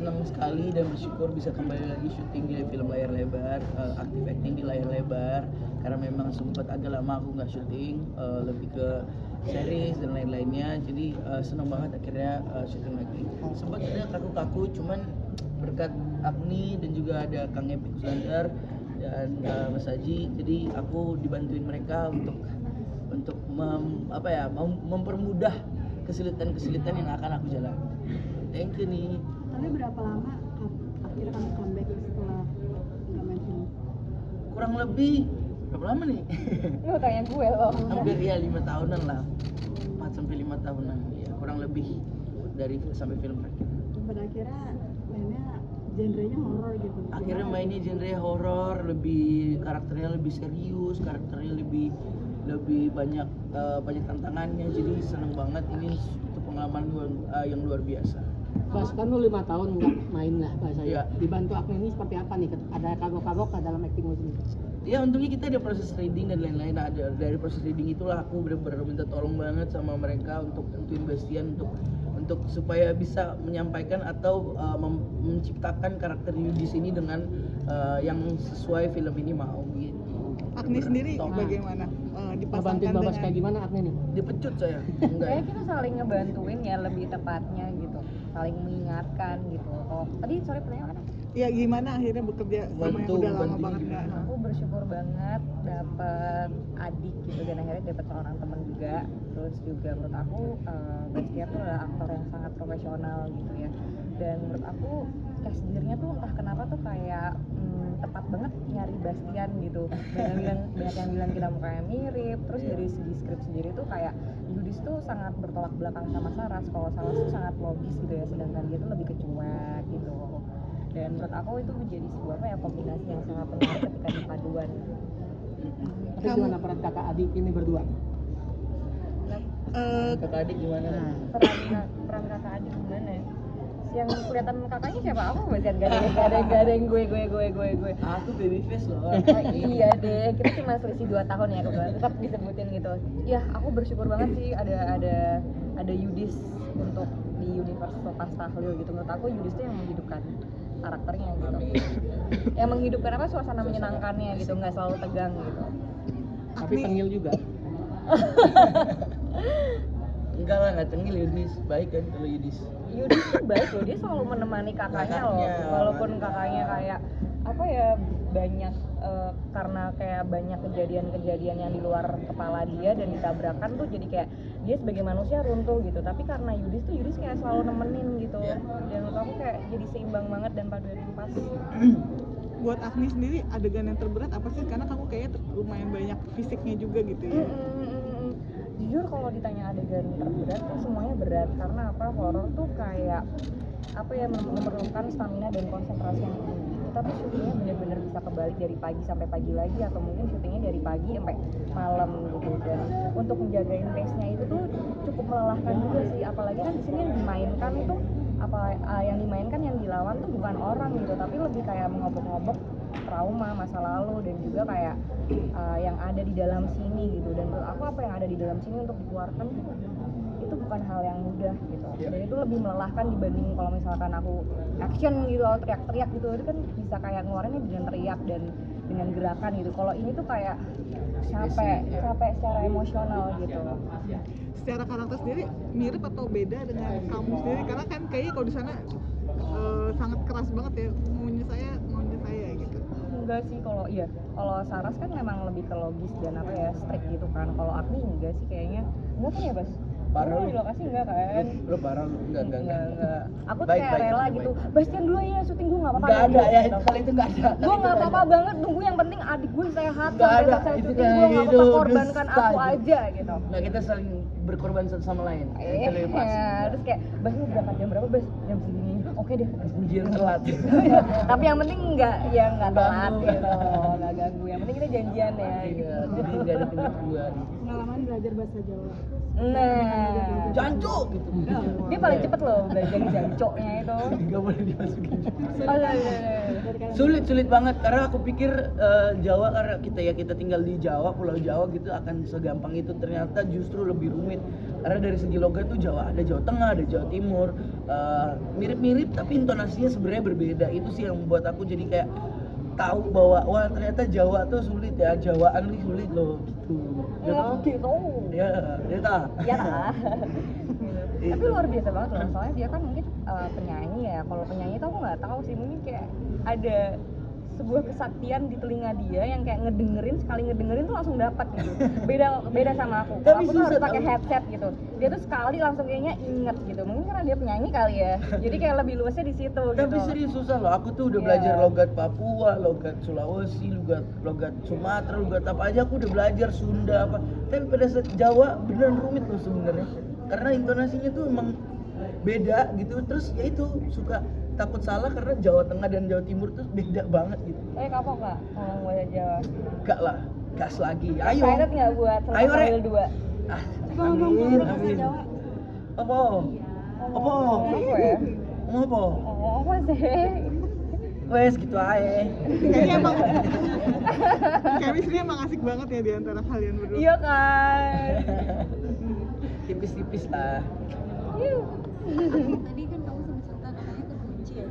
senang sekali dan bersyukur bisa kembali lagi syuting di film layar lebar, aktif acting di layar lebar karena memang sempat agak lama aku nggak syuting, lebih ke series dan lain-lainnya. Jadi senang banget akhirnya syuting lagi. Sempat ada kaku-kaku, cuman berkat Agni dan juga ada Kang Epi Kuslandar dan Mas Haji, jadi aku dibantuin mereka untuk mempermudah kesulitan-kesulitan yang akan aku jalani. Thank you nih. Tapi berapa lama akhirnya kamu comeback setelah nggak main film? Kurang lebih berapa lama nih? Lu tanya gue loh. Hampir ya 5 tahunan lah. 4 sampai 5 tahunan ya, kurang lebih dari sampai film terakhir. Pada akhirnya mainnya genrenya horor gitu. Akhirnya mainnya genre horor, lebih karakternya lebih serius, karakternya lebih banyak tantangannya. Jadi seneng banget, ini itu pengalaman yang luar biasa. Bas, kan lu 5 tahun nggak main lah bahasa ya. Iya. Dibantu Agni ini seperti apa nih? Ada kagok-kagok dalam acting lu sendiri? Ya untungnya kita ada proses reading dan lain-lain. Ada dari proses reading itulah aku benar-benar minta tolong banget sama mereka untuk tentuin Bastian untuk supaya bisa menyampaikan atau menciptakan karakter Yudis ini dengan yang sesuai film ini mau gitu. Agni sendiri Tolong. bagaimana Ngebantuin dipasangkan Babas dengan kayak gimana Agni nih? Dipecut saya. Enggak ya. Kayak kita saling ngebantuin ya, lebih tepatnya gitu, saling mengingatkan gitu. Oh tadi sorry pertanyaan apa? ya gimana akhirnya bekerja sama yang udah lama Bantu banget juga. nggak? Aku bersyukur banget dapet adik gitu, dan akhirnya dapet seorang teman juga. Terus juga menurut aku Bastian tuh adalah aktor yang sangat profesional gitu ya. Dan menurut aku cast sendirinya tuh entah kenapa tuh kayak tepat banget nyari Bastian gitu. Banyak yang bilang kita mukanya mirip. Terus dari segi skrip sendiri tuh kayak Yudis tuh sangat bertolak belakang sama Saras. Kalau Saras tuh sangat logis gitu ya, sedangkan dia tuh lebih kecuek gitu. Dan menurut aku itu menjadi sebuah kombinasi yang sangat menarik ketika dipaduan. Tapi gimana peran kakak adik ini berdua? Kakak adik gimana? Peran kakak adik gimana ya? Yang kelihatan kakaknya siapa? Aku masih gak ada yang gue. Aku baby face loh. Oh, iya deh, kita cuma selisih 2 tahun ya kebetulan, tetap disebutin gitu. Ya aku bersyukur banget sih ada Yudis untuk di universe Sultan Stahlil gitu. Menurut aku Yudis tuh yang menghidupkan karakternya gitu. Yang menghidupkan suasana menyenangkannya gitu, nggak selalu tegang gitu. Tapi tengil juga. Enggak lah, nggak tengil Yudis. Baik kan kalau Yudis. Yudis tuh baik loh, dia selalu menemani kakaknya loh, walaupun kakaknya kayak banyak karena kayak banyak kejadian-kejadian yang di luar kepala dia dan ditabrakan tuh, jadi kayak dia sebagai manusia runtuh gitu, tapi karena Yudis kayak selalu nemenin gitu. Dan menurut aku kayak jadi seimbang banget dan paduan yang pas. Buat Agni sendiri adegan yang terberat apa sih? Karena kamu kayaknya lumayan banyak fisiknya juga gitu ya. Jujur kalau ditanya adegan terberat tuh semuanya berat, karena horor tuh kayak memerlukan stamina dan konsentrasi yang tinggi. Tapi syutingnya benar-benar bisa kebalik dari pagi sampai pagi lagi, atau mungkin syutingnya dari pagi sampai malam gitu. Dan untuk menjagain pace-nya itu tuh cukup melelahkan juga sih, apalagi kan di sini yang dimainkan itu yang dilawan tuh bukan orang gitu, tapi lebih kayak mengobok-ngobok trauma masa lalu dan juga kayak yang ada di dalam sini gitu. Dan menurut aku apa yang ada di dalam sini untuk dikeluarkan itu bukan hal yang mudah gitu. Dan itu lebih melelahkan dibanding kalau misalkan aku action gitu, teriak-teriak gitu, itu kan bisa kayak ngeluarinnya dengan teriak dan dengan gerakan gitu. Kalau ini tuh kayak capek secara emosional gitu. Secara karakter sendiri mirip atau beda dengan kamu sendiri? Karena kan kayaknya kalau di sana sangat keras banget ya, maunya saya gitu. Enggak sih, kalau Saras kan memang lebih ke logis dan strict gitu kan. Kalau Agni enggak sih kayaknya. Enggak kan ya, Bas? Parah Di lokasi enggak kan? Lu parah lu. Enggak. Aku tuh Baik, kayak baik, rela baik. gitu. Bastian dulu ya syuting, gue enggak apa-apa. Enggak ada ya, kalau itu enggak ada. Gue enggak apa-apa banget, nunggu yang penting adik gue sehat Nggak sampai ada, selesai itu syuting. kayak Gue enggak gitu, apa-apa, korbankan dusta aku aja. aja gitu. Nah, kita saling berkorban satu sama lain. Itu lebih pas. Terus kayak, Bas lu berangkat jam berapa, Bas? Jam segini. Oke deh. Ujian telat. Tapi yang penting enggak telat Ganggu. gitu, enggak ganggu. Yang penting kita janjian ya gitu. Iya, jadi enggak ada tunggu-tungguan. Pengalaman belajar bahasa Jawa. Nah, Jancuk gitu. dia paling cepet loh belajar jancoknya itu. Gak boleh dimasukin. Oh, iya. Sulit banget karena aku pikir Jawa, karena kita tinggal di Jawa, Pulau Jawa gitu, akan segampang itu. Ternyata justru lebih rumit karena dari segi logat tuh Jawa, ada Jawa Tengah, ada Jawa Timur, mirip-mirip tapi intonasinya sebenarnya berbeda. Itu sih yang membuat aku jadi kayak tahu bahwa wah ternyata Jawa tuh sulit ya, Jawaan nih sulit loh gitu. Gitu. Ya, ya tak. Ya lah. Tapi luar biasa banget loh, soalnya dia kan mungkin penyanyi ya. Kalau penyanyi tuh aku nggak tahu sih, mungkin kayak ada sebuah kesaktian di telinga dia yang kayak sekali ngedengerin tuh langsung dapat gitu. Beda sama aku. Kalau aku tuh harus pakai headset gitu. Dia tuh sekali langsung kayaknya inget gitu. Mungkin karena dia penyanyi kali ya. Jadi kayak lebih luasnya di situ gitu. Tapi serius susah loh. Aku tuh udah belajar logat Papua, logat Sulawesi, logat Sumatera, logat apa aja aku udah belajar, Sunda apa. Tapi pada saat Jawa beneran rumit loh sebenarnya. Karena intonasinya tuh emang beda gitu. Terus ya itu suka takut salah karena Jawa Tengah dan Jawa Timur tuh beda banget gitu. Kapok nggak ngomong bahasa Jawa? Gak lah, gas lagi. Ayo. Excited nggak buat Ayo, Rek. Selama 2? Amin, amin. Apa? Apa? Apa ya? Ngomong apa? Apa sih? Wes gitu aja. Kayaknya emang chemistry emang asik banget ya di antara kalian berdua. Iya kan? Tipis-tipis lah. Tadi kan kamu sempat cerita katanya kekunci ya.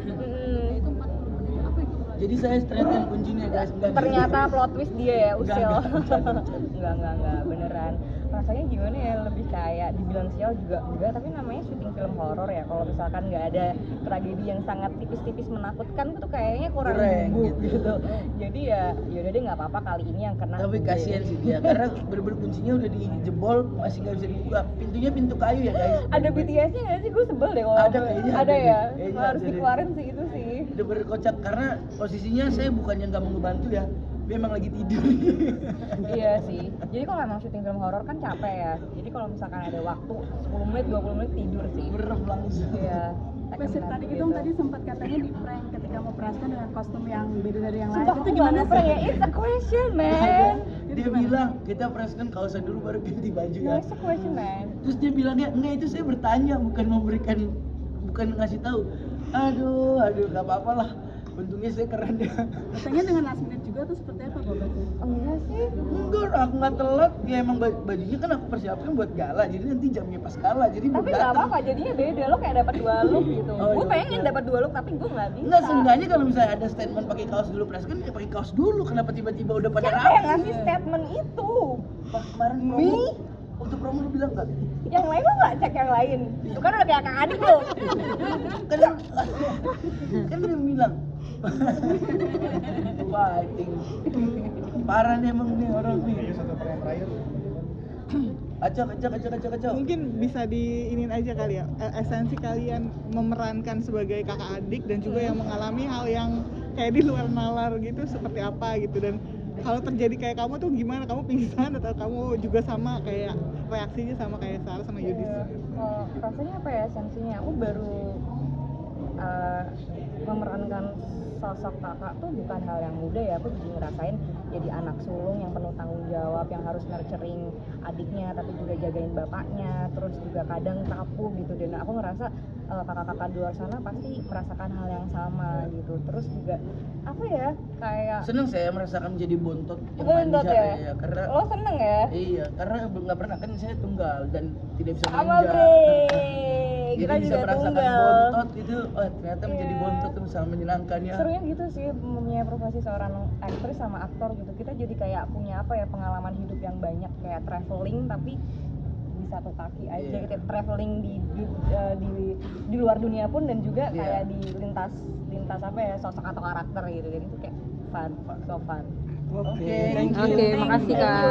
Itu 40 menit. Apa itu? Jadi saya ternyata yang kuncinya guys. Ternyata plot twist dia ya, Usil. Enggak. Enggak, beneran. Rasanya gimana ya, lebih kayak dibilang sial juga enggak, tapi namanya syuting film horor ya. Kalau misalkan nggak ada tragedi yang sangat tipis-tipis menakutkan tuh kayaknya kurang gitu. Jadi ya yaudah deh, nggak apa-apa kali ini yang kena. Tapi kasihan sih dia karena bener-bener kuncinya udah dijebol, masih nggak bisa dibuka. Pintunya pintu kayu ya guys. Ada BTS-nya nggak sih? Gue sebel deh kalau Ada kayaknya, ada ya. kayaknya Harus ada deh. dikeluarin sih itu sih. Udah berkocak karena posisinya saya bukannya nggak mau ngebantu ya, dia emang lagi tidur. Iya sih. Jadi kalau emang syuting film horor kan capek ya. Jadi kalau misalkan ada waktu 10 menit, 20 menit tidur sih. Merem langsung. Iya. Masih tadi gitu tadi sempat katanya di prank ketika mengoperasikan dengan kostum yang beda dari yang lain. Sumpah Itu gimana sih? ya? It's a question, man. Dia bilang kita preskan kaosan dulu baru ganti baju No, ya. it's a question, man. Terus dia bilangnya enggak, itu saya bertanya, bukan ngasih tahu. Aduh nggak apa-apa lah. Untungnya saya keren ya. Katanya dengan last minute juga tuh seperti apa Bobotnya? Enggak sih. Enggak, aku nggak telat. Ya emang bajunya kan aku persiapkan buat gala. Jadi nanti jamnya pas gala. Jadi Tapi nggak apa-apa, jadinya beda. Lo kayak dapat 2 look gitu. Oh, Gue iya. pengen dapat 2 look, tapi gue nggak bisa. Enggak, seenggaknya kalau misalnya ada statement pakai kaos dulu press kan ya pakai kaos dulu. Kenapa tiba-tiba udah pada Siapa yang ngasih statement itu? Pas kemarin promo. Untuk promo lu bilang enggak? Yang lain lo nggak cek yang lain? Itu kan udah kayak kakak adik lo. Kan dia bilang fighting. Parah nih emang nih orang nih. Acak. Mungkin bisa diinin aja kali ya, esensi kalian memerankan sebagai kakak adik dan juga yang mengalami hal yang kayak di luar nalar gitu seperti apa gitu. Dan kalau terjadi kayak kamu tuh gimana, kamu pingsan atau kamu juga sama kayak reaksinya sama kayak Sarah sama Yudis? Rasanya apa ya esensinya? Aku baru memerankan sosok kakak tuh bukan hal yang mudah ya. Aku jadi ngerasain jadi anak sulung yang penuh tanggung jawab, yang harus nurturing adiknya tapi juga jagain bapaknya, terus juga kadang rapuh gitu. Dan aku ngerasa kakak-kakak di luar sana pasti merasakan hal yang sama gitu. Terus juga apa ya, kayak Seneng saya merasakan menjadi bontot yang bontot manja ya? karena Lo seneng ya? iya, karena nggak pernah kan saya tunggal dan tidak bisa Sama manja. bre, kita Jadi bisa juga merasakan tunggal. bontot itu, ternyata menjadi Iya. bontot itu sangat menyenangkan ya. Serunya gitu sih, mempunyai profesi seorang aktris sama aktor gitu. Kita jadi kayak punya apa ya, pengalaman hidup yang banyak, kayak traveling tapi di satu kaki aja Iya. gitu. Traveling di luar dunia pun, dan juga Iya. kayak di lintas apa ya, sosok atau karakter gitu. Jadi itu kayak fun, so fun. Oke, thank you. Oke, makasih Kak.